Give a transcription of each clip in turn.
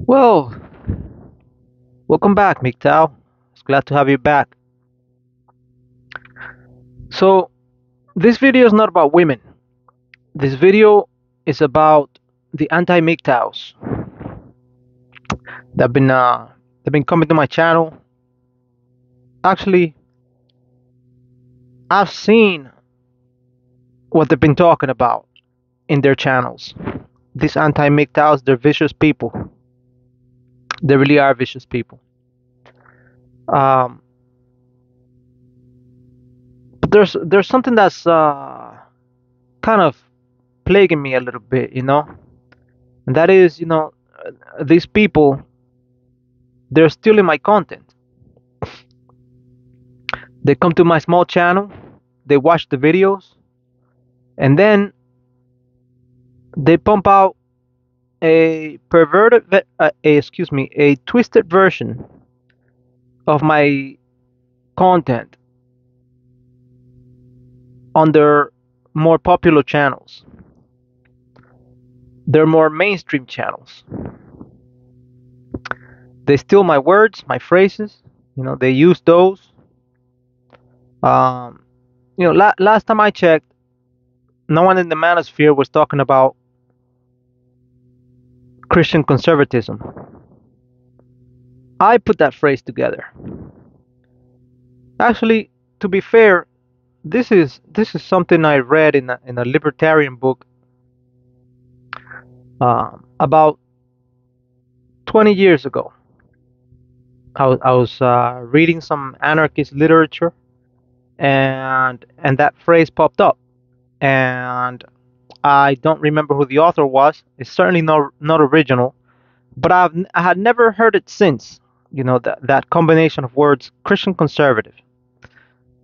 Well, welcome back, Mgtow. It's glad to have you back. So, this video is not about women. This video is about the anti-Mgtows that have been coming to my channel. Actually, I've seen what they've been talking about in their channels. These anti-Mgtows, they're vicious people. They really are vicious people. Um, but there's something that's kind of plaguing me a little bit, and that is, these people, they're stealing my content. They come to my small channel, they watch the videos, and then they pump out a a twisted version of my content on their more popular channels, their more mainstream channels. They steal my words, my phrases. They use those. Um, last time I checked, no one in the manosphere was talking about Christian conservatism. I put that phrase together. Actually, to be fair, this is something I read in a libertarian book about 20 years ago. I was reading some anarchist literature, and that phrase popped up, and I don't remember who the author was. It's certainly not original, but I had never heard it since. That combination of words, Christian conservative.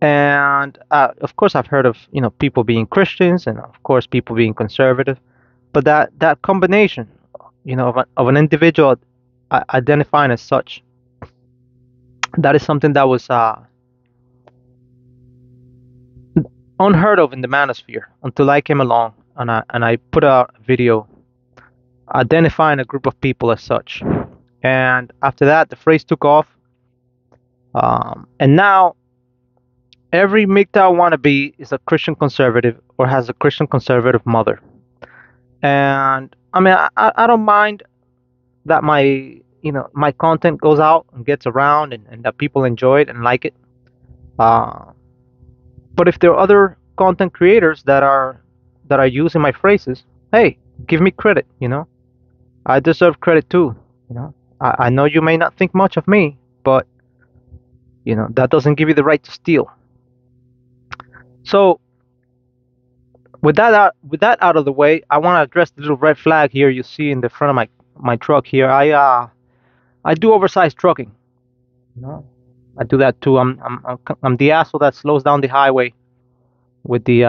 And of course, I've heard of people being Christians, and of course people being conservative. But that combination, of an individual identifying as such, that is something that was unheard of in the manosphere until I came along and I put out a video identifying a group of people as such. And after that, the phrase took off. And now every Mgtow wannabe is a Christian conservative or has a Christian conservative mother. And I mean, I don't mind that my content goes out and gets around, and that people enjoy it and like it. Uh, but if there are other content creators that are using my phrases, hey, give me credit. I deserve credit too. I know you may not think much of me, but that doesn't give you the right to steal. So with that out of the way, I want to address the little red flag here you see in the front of my truck here. I do oversized trucking. You know, I do that too. I'm the asshole that slows down the highway with the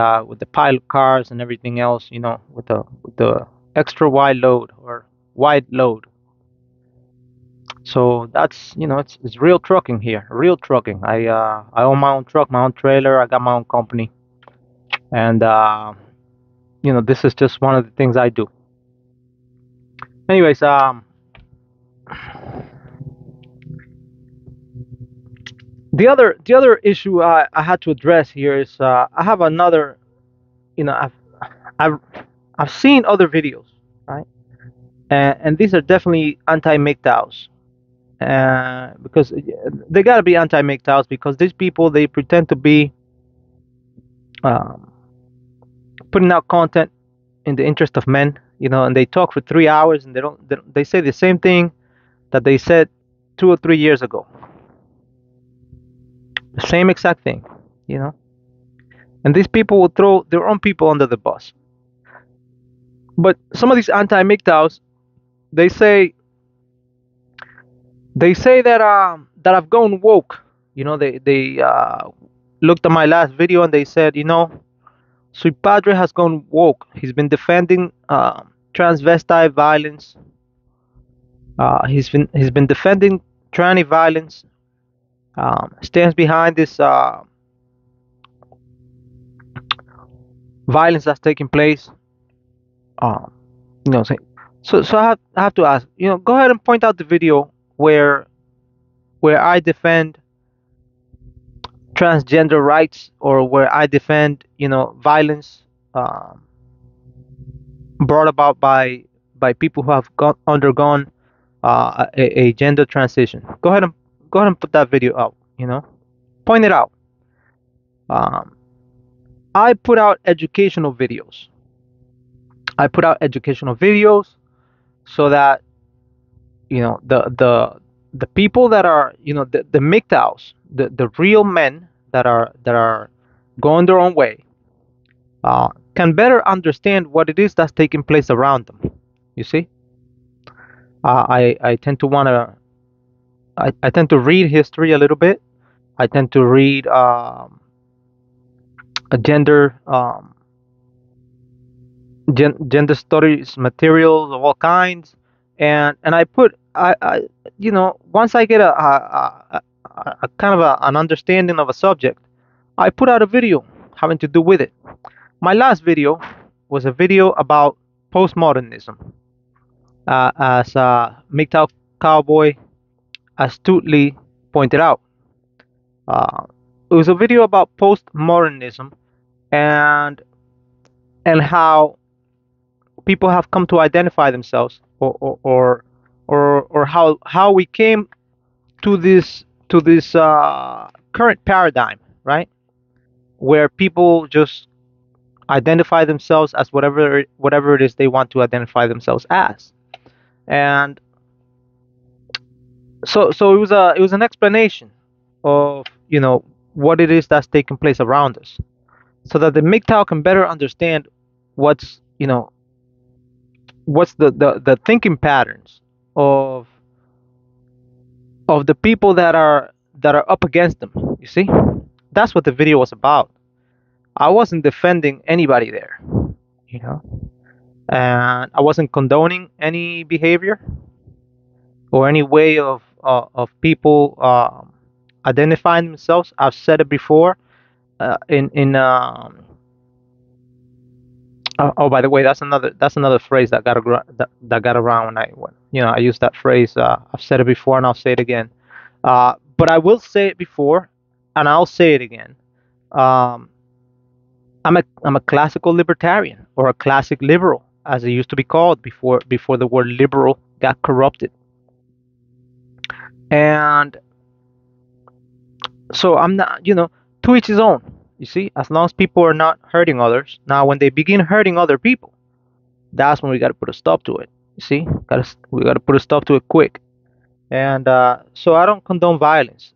pilot cars and everything else. With the extra wide load or wide load. So that's it's real trucking here. Real trucking. I own my own truck, my own trailer. I got my own company, and this is just one of the things I do. Anyways, the other issue I had to address here is I have another. I've I've seen other videos, right? And these are definitely anti-MGTOWs. Because they gotta be anti-MGTOWs because these people, they pretend to be um, putting out content in the interest of men, and they talk for 3 hours and they say the same thing that they said 2 or 3 years ago, the same exact thing, you know. And these people will throw their own people under the bus. But some of these anti-MGTOWs, they say that I've gone woke. They looked at my last video and they said, Sui Padre has gone woke. He's been defending transvestite violence. He's been defending tranny violence. Stands behind this violence that's taking place. Um, saying So I have to ask, go ahead and point out the video where I defend transgender rights, or where I defend, violence um, brought about by people who have undergone a gender transition. Go ahead and put that video out. Point it out. Um, I put out educational videos. I put out educational videos so that the people that are, the Mgtows, the real men that are going their own way, can better understand what it is that's taking place around them. You see, I tend to I tend to read history a little bit. I tend to read a gender studies materials of all kinds, and I put once I get a kind of an understanding of a subject, I put out a video having to do with it. My last video was a video about postmodernism, as Mgtow Cowboy astutely pointed out. Uh, it was a video about postmodernism and how people have come to identify themselves, or how we came to this current paradigm, right? Where people just identify themselves as whatever it is they want to identify themselves as. And so it was an explanation of, what it is that's taking place around us, so that the MGTOW can better understand what's you know what's the thinking patterns of the people that are up against them. You see, that's what the video was about. I wasn't defending anybody there, you know, and I wasn't condoning any behavior or any way of people identifying themselves. I've said it before. In Oh, by the way, that's another phrase that that got around when I used that phrase. I've said it before and I'll say it again. But I will say it before and I'll say it again. Um, I'm a classical libertarian, or a classic liberal, as it used to be called before the word liberal got corrupted. And so I'm not, to each his own. You see, as long as people are not hurting others. Now, when they begin hurting other people, that's when we got to put a stop to it. You see, we got to put a stop to it quick. And so I don't condone violence.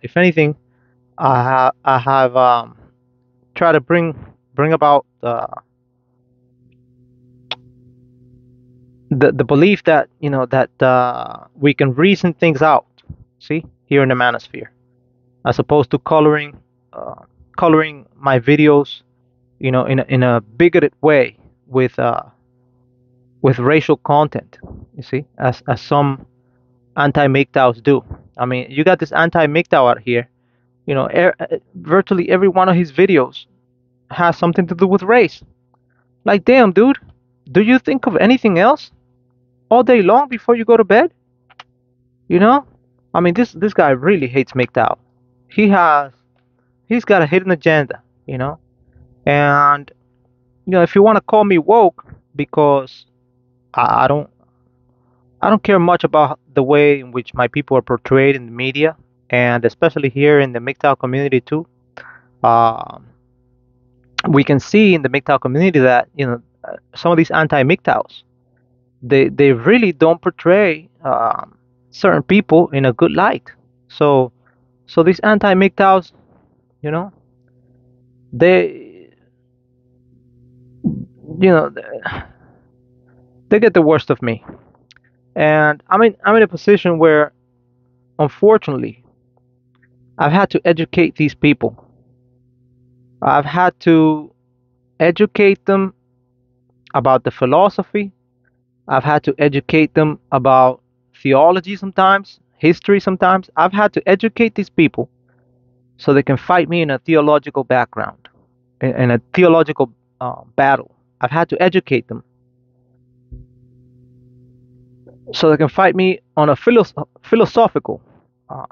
If anything, I have tried to bring about the belief that we can reason things out. See, here in the manosphere, as opposed to uh, coloring my videos, in a bigoted way with racial content. You see, as some anti-MGTOWs do. I mean, you got this anti-MGTOW out here. Virtually every one of his videos has something to do with race. Like, damn, dude, do you think of anything else all day long before you go to bed? You know, I mean, this guy really hates MGTOW. He has he's got a hidden agenda. And if you want to call me woke, because I, I don't I don't care much about the way in which my people are portrayed in the media, and especially here in the MGTOW community too. Um, we can see in the MGTOW community that some of these anti-MGTOWs, they really don't portray certain people in a good light. So these anti-MGTOWs, you know, they you know they get the worst of me, and I'm in a position where, unfortunately, I've had to educate these people. I've had to educate them about the philosophy. I've had to educate them about theology sometimes, history sometimes. I've had to educate these people so they can fight me in a theological background, in a theological battle. I've had to educate them so they can fight me on a philosophical uh,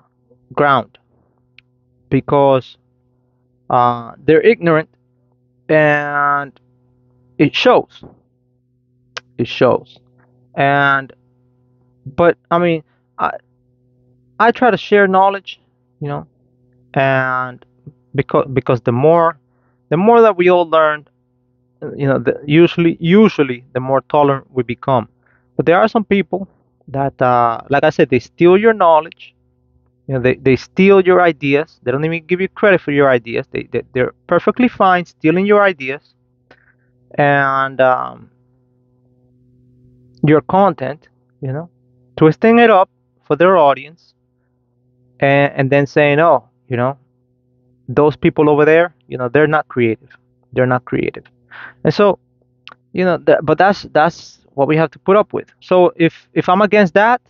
ground because they're ignorant, and it shows. It shows. And but I mean, I I try to share knowledge, you know, and because the more that we all learn, usually the more tolerant we become. But there are some people that, like I said, they steal your knowledge. They steal your ideas. They don't even give you credit for your ideas. They're perfectly fine stealing your ideas and your content, you know, twisting it up for their audience, and then saying, oh, those people over there, they're not creative. They're not creative. And so, but that's what we have to put up with. So if I'm against that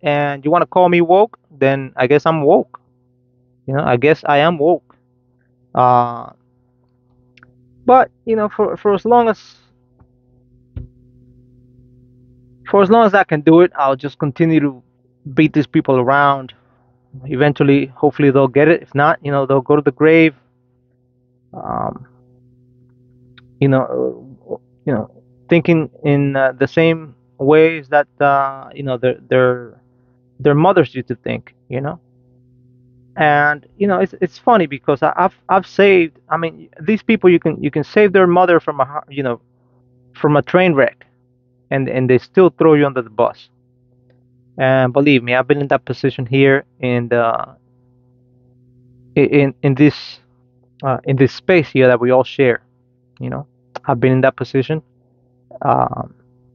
and you want to call me woke, then I guess I'm woke. I guess I am woke. Uh, but for as long as I can do it, I'll just continue to beat these people around. Eventually, hopefully, they'll get it. If not, they'll go to the grave. Um, you know, thinking in the same ways that their mothers used to think. And it's funny because I've saved. I mean, these people, you can save their mother from from a train wreck, and they still throw you under the bus. And believe me, I've been in that position here in this space here that we all share. You know, I've been in that position, um,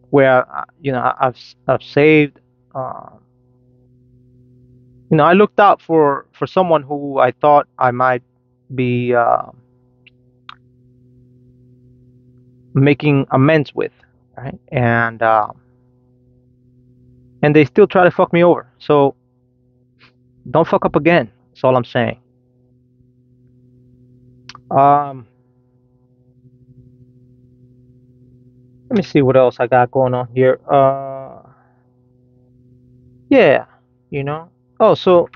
where I've saved. Uh, I looked out for someone who I thought I might be making amends with, right? And they still try to fuck me over. So don't fuck up again. That's all I'm saying. Um, Let me see what else I got going on here. Yeah, you know. Oh, so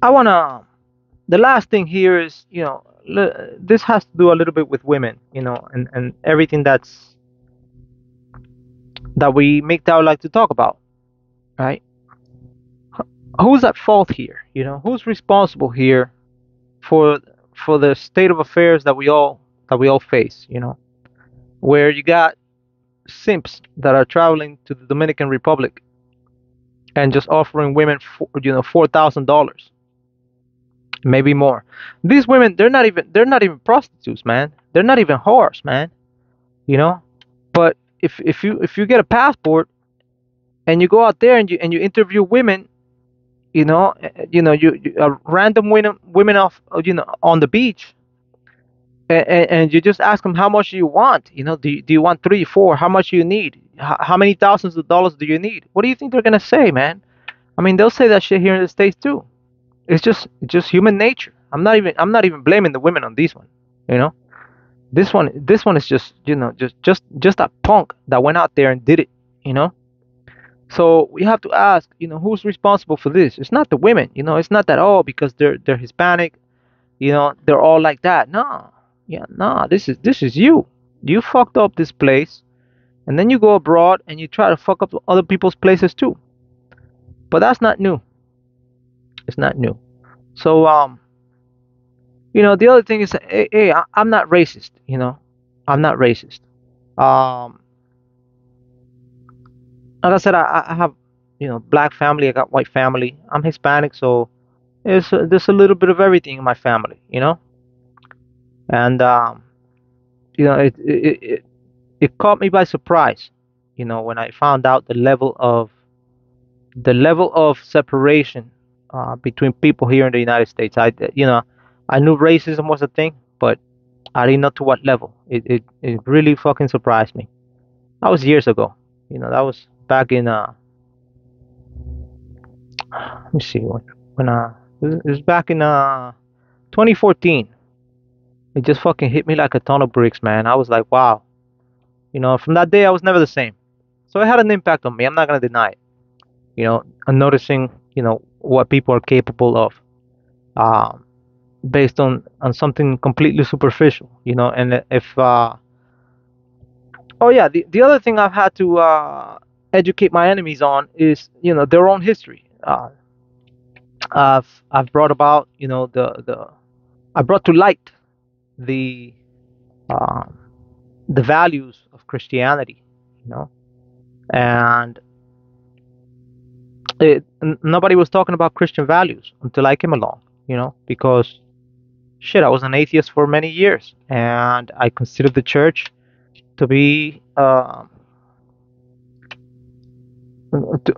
I wanna. The last thing here is, this has to do a little bit with women, and everything that we Mgtow like to talk about, right? Who's at fault here? Who's responsible here for the state of affairs that we all face? Where you got simps that are traveling to the Dominican Republic and just offering women, $4,000, maybe more. These women, they're not even prostitutes, man. They're not even whores, man. You know. But if you get a passport and you go out there and you interview women, random women off, on the beach, and you just ask them how much you want. Do you want three, four? How much you need? How many thousands of dollars do you need? What do you think they're gonna say, man? I mean, they'll say that shit here in the States too. It's just human nature. I'm not even blaming the women on this one. You know, this one is just just a punk that went out there and did it. You know, so we have to ask, who's responsible for this? It's not the women. It's not that, oh, because they're Hispanic. They're all like that. No, yeah, no. This is you. You fucked up this place, and then you go abroad and you try to fuck up other people's places too. But that's not new. It's not new. So the other thing is, hey, I'm not racist. I'm not racist. Um, like I said, I have black family. I got white family. I'm Hispanic, so there's a little bit of everything in my family. And it caught me by surprise. When I found out the level of separation between people here in the United States. I knew racism was a thing, but I didn't know to what level. It really fucking surprised me. That was years ago. That was back in let me see when it was back in 2014. It just fucking hit me like a ton of bricks, man. I was like, wow. From that day I was never the same. So it had an impact on me. I'm not gonna deny it. And noticing, what people are capable of, um, based on something completely superficial. And if oh yeah, the other thing I've had to educate my enemies on is, their own history. I've brought about, I brought to light the um, the values of Christianity, you know, and nobody was talking about Christian values until I came along, because shit, I was an atheist for many years, and I considered the church to be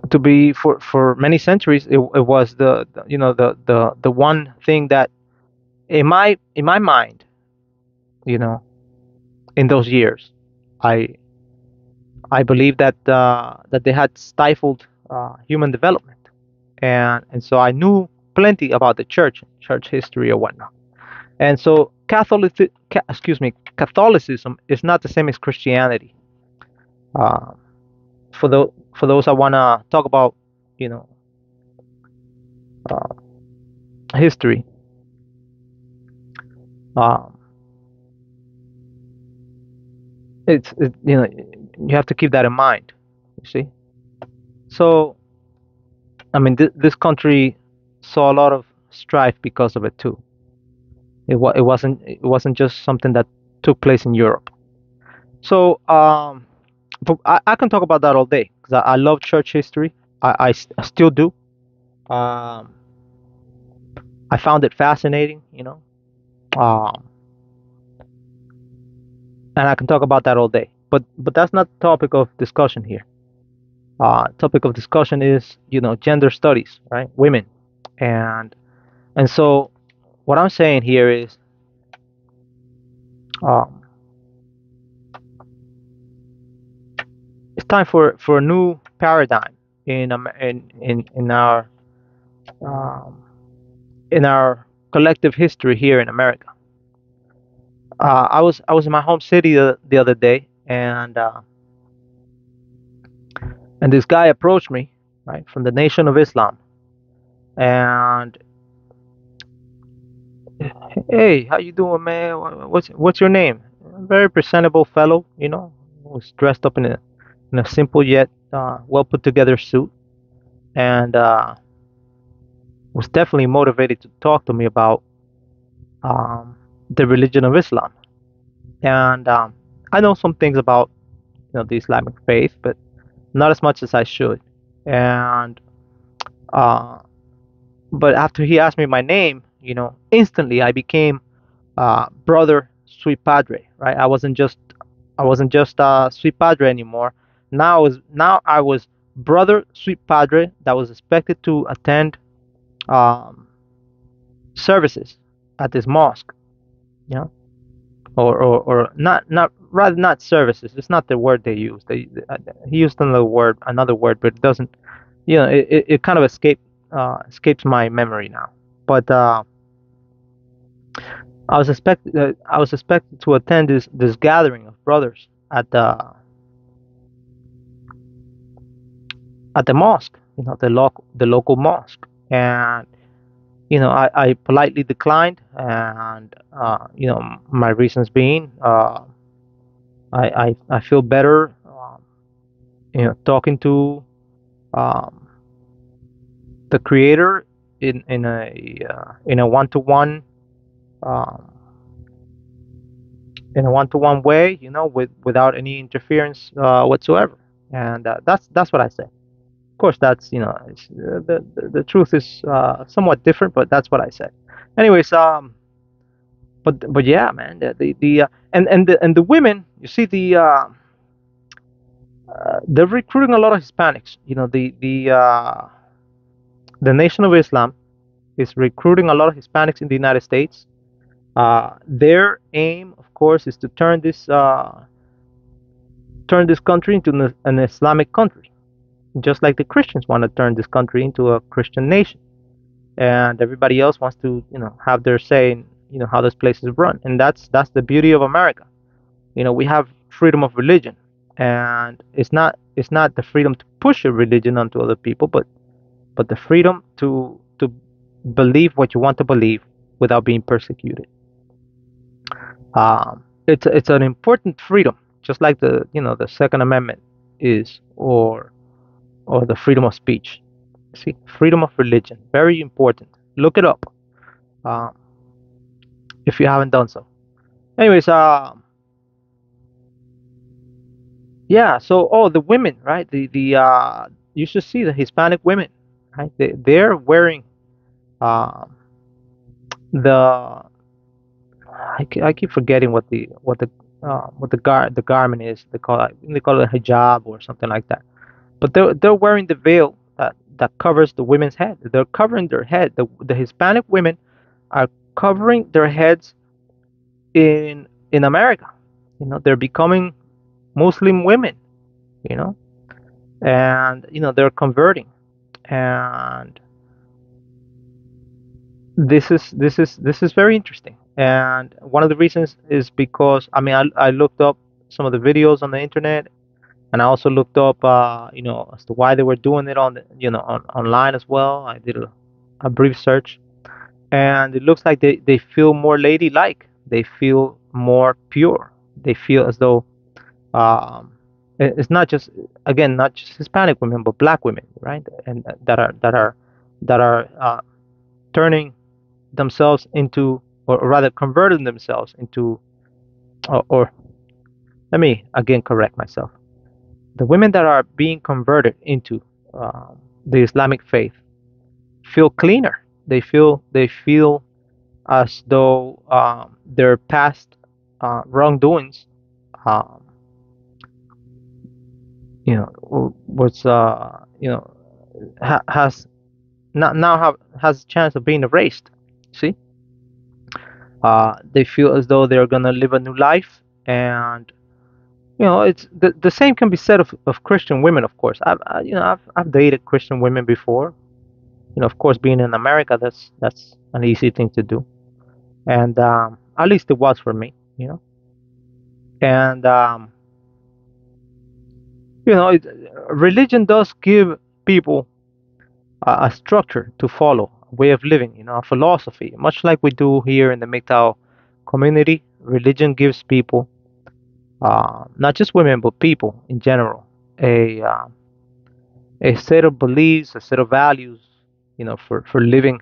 to be for many centuries. It was the one thing that in my mind, you know, in those years, I I believe that they had stifled human development, and so I knew plenty about the church history or whatnot. And so Catholicism is not the same as Christianity. Uh, for those I want to talk about, you know, uh, history, um, you have to keep that in mind. You see, so I mean, this country saw a lot of strife because of it too. It wasn't just something that took place in Europe. So but I can talk about that all day because I love church history. I still do. Um, I found it fascinating, um, and I can talk about that all day. But that's not the topic of discussion here. Topic of discussion is, gender studies, right? Women, and and so what I'm saying here is, um, it's time for a new paradigm um, in our collective history here in America. I was in my home city the other day, and this guy approached me, right, from the Nation of Islam, and hey, how you doing, man? What's your name? Very presentable fellow, was dressed up in a simple yet well put together suit, and was definitely motivated to talk to me about um, the religion of Islam. And I know some things about, the Islamic faith, but not as much as I should. And uh, but after he asked me my name, instantly I became brother Sweet Padre, right? I wasn't just Sweet Padre anymore. Now I was brother Sweet Padre that was expected to attend um, services at this mosque, you know, or not rather not services. It's not the word they use. He used another word, but it doesn't. It kind of escapes my memory now. But I was expected to attend this gathering of brothers at the mosque, the local mosque, and I politely declined, and my reasons being, I feel better, talking to um, the creator in a one-to-one, um, way, without any interference whatsoever. And that's what I say. Of course, that's, the truth is somewhat different, but that's what I said. Anyways, but yeah, man, the women, you see, they're recruiting a lot of Hispanics. The Nation of Islam is recruiting a lot of Hispanics in the United States. Their aim, of course, is to turn this country into an Islamic country, just like the Christians want to turn this country into a Christian nation, and everybody else wants to, have their say in, how this place is run. And that's the beauty of America. We have freedom of religion, and it's not the freedom to push your religion onto other people, but the freedom to believe what you want to believe without being persecuted. It's an important freedom, just like the Second Amendment is, or the freedom of speech. See, freedom of religion, very important. Look it up uh, if you haven't done so. Anyways, yeah. So, the women, right? The you should see the Hispanic women, right? They're wearing uh, the I keep forgetting what the garment is. They call it a hijab or something like that. But they're wearing the veil that covers the women's head. They're covering their head. The Hispanic women are covering their heads in America. They're becoming Muslim women. You know, and they're converting, and this is very interesting. And one of the reasons is because I looked up some of the videos on the internet, and I also looked up as to why they were doing it online as well. I did a brief search, and it looks like they feel more ladylike. They feel more pure. They feel as though um, it's not just, again, not just Hispanic women, but Black women, right? And that are turning themselves into, or rather converting themselves into, or let me again correct myself. The women that are being converted into the Islamic faith feel cleaner. They feel as though their past wrongdoings, um, was has not now have has a chance of being erased. See, they feel as though they're gonna live a new life, and it's the same can be said of Christian women, of course. I've dated Christian women before. Of course, being in America, that's an easy thing to do, and at least it was for me. And religion does give people a structure to follow, a way of living, a philosophy, much like we do here in the Mgtow community. Religion gives people, not just women, but people in general, a set of beliefs, a set of values, for living.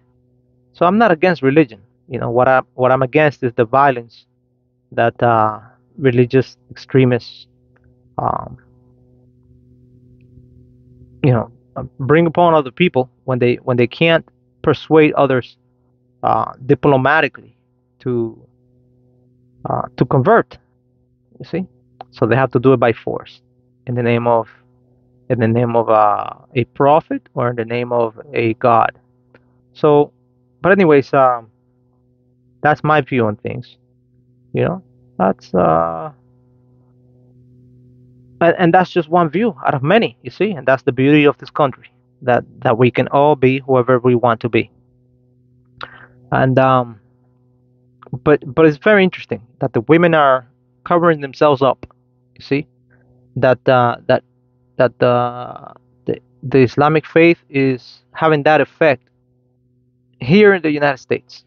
So I'm not against religion. What I'm against is the violence that religious extremists, um, bring upon other people when they can't persuade others diplomatically to to convert. You see, so they have to do it by force in the name of a prophet or in the name of a god. So, but anyways, that's my view on things. You know, that's and that's just one view out of many. You see, and that's the beauty of this country, that we can all be whoever we want to be. And but it's very interesting that the women are covering themselves up. You see, that the Islamic faith is having that effect here in the United States,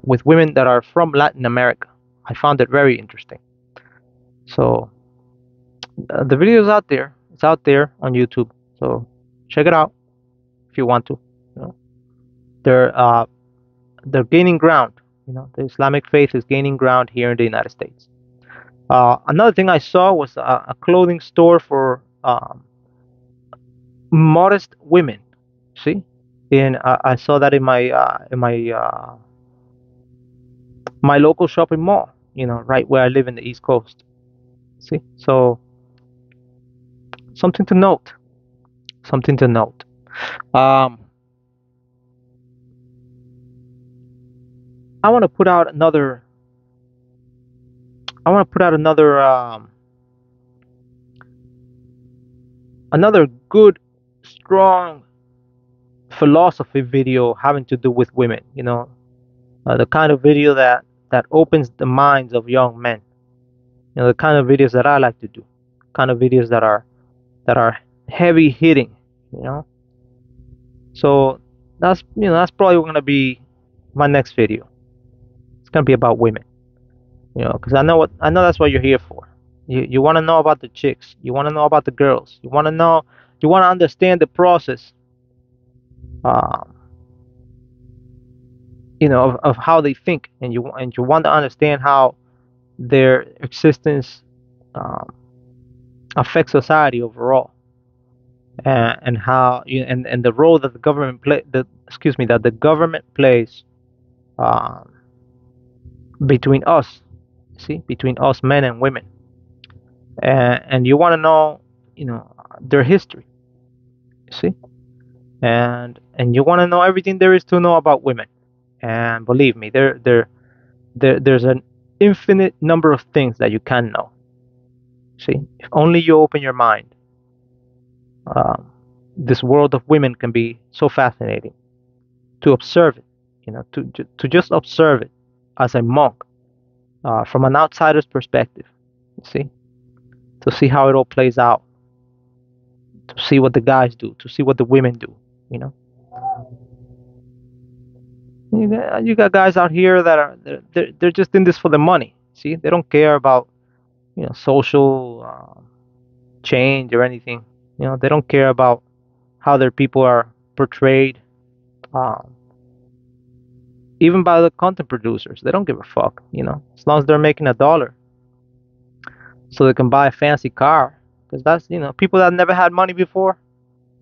with women that are from Latin America. I found it very interesting. So the video is out there. It's out there on YouTube. So check it out if you want to. You know, they're uh, they're gaining ground. The Islamic faith is gaining ground here in the United States. Another thing I saw was a clothing store for modest women. See, I saw that in my local shopping mall. Right where I live in the East Coast. See, so something to note. Something to note. Um, I want to put out another. I want to put out another good, strong philosophy video having to do with women. The kind of video that opens the minds of young men. The kind of videos that I like to do. kind of videos that are heavy hitting, you know. So that's probably gonna be my next video. It's gonna be about women, because I know that's what you're here for. You want to know about the chicks. You want to know about the girls. You want to understand the process, um, of how they think, and you want to understand how their existence um, affects society overall, and how and the role that the government play the excuse me that the government plays um, between us, see, between us men and women, and you want to know, their history, see, and you want to know everything there is to know about women. And believe me, there's an infinite number of things that you can know. See, if only you open your mind, um, this world of women can be so fascinating to observe it, to just observe it as a monk, from an outsider's perspective. You see, to see how it all plays out, to see what the guys do, to see what the women do. You know, you got guys out here that are they're just in this for the money. See, they don't care about social change or anything. They don't care about how their people are portrayed, um, even by the content producers. They don't give a fuck. As long as they're making $1, so they can buy a fancy car. Because that's people that never had money before.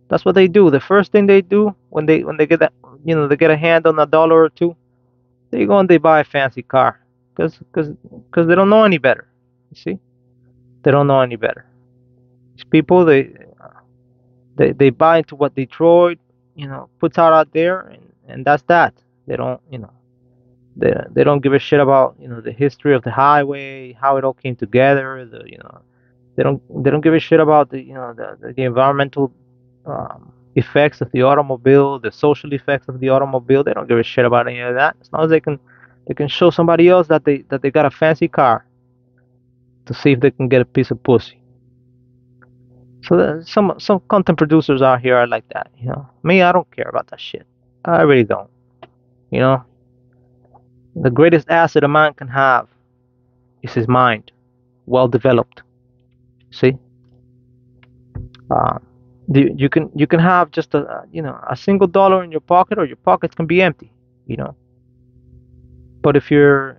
That's what they do. The first thing they do when they get that they get a hand on $1 or two, they go and they buy a fancy car. Because they don't know any better. You see, they don't know any better. These people they buy into what Detroit puts out there, and that's that. They don't they don't give a shit about the history of the highway, how it all came together. They don't give a shit about the environmental effects of the automobile, the social effects of the automobile. They don't give a shit about any of that. As long as they can show somebody else that they got a fancy car to see if they can get a piece of pussy. So some content producers out here are like that. Me, I don't care about that shit. I really don't. You know, the greatest asset a man can have is his mind, well developed. See, uh, you can have just a single dollar in your pocket, or your pockets can be empty. You know, but if you're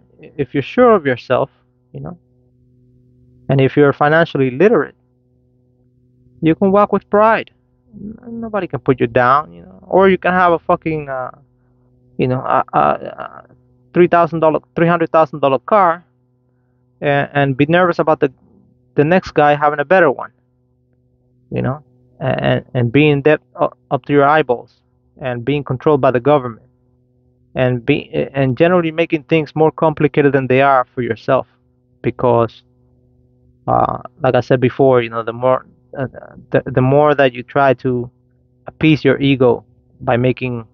sure of yourself, you know, and if you're financially literate, you can walk with pride. Nobody can put you down. Or you can have a fucking $3,000, $300,000 car, and be nervous about the next guy having a better one, you know, and be in debt up to your eyeballs, and being controlled by the government, and generally making things more complicated than they are for yourself, because like I said before, uh, the more that you try to appease your ego by making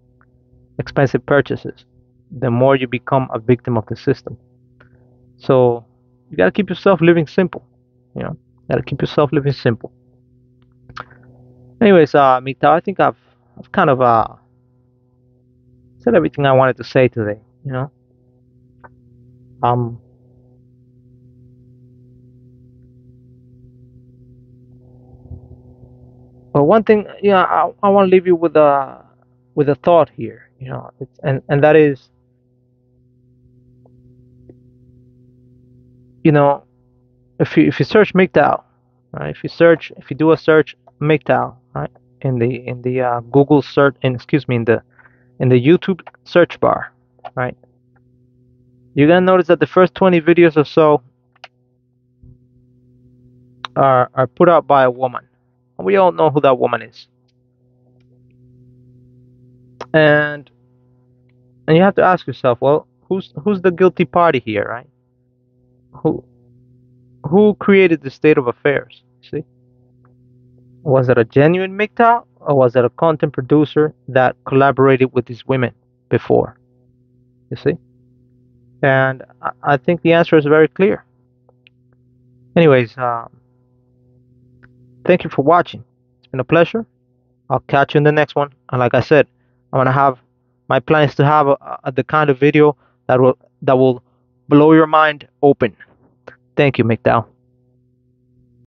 expensive purchases, the more you become a victim of the system. So you gotta keep yourself living simple. Gotta keep yourself living simple. Anyways, Mita, I think I've kind of said everything I wanted to say today. Um, but one thing, I want to leave you with a thought here. And that is, you know, if you search Mgtow, right? If you do a search Mgtow, right, in the Google search, and excuse me, in the YouTube search bar, right, you're gonna notice that the first 20 videos or so are put out by a woman. And we all know who that woman is. And you have to ask yourself, well, who's the guilty party here, right? Who who created the state of affairs? See, was it a genuine Mgtow, or was it a content producer that collaborated with these women before? You see, and I think the answer is very clear. Anyways, thank you for watching. It's been a pleasure. I'll catch you in the next one. And like I said, I want to have my plan is to have the kind of video that will blow your mind open. Thank you, Mgtow.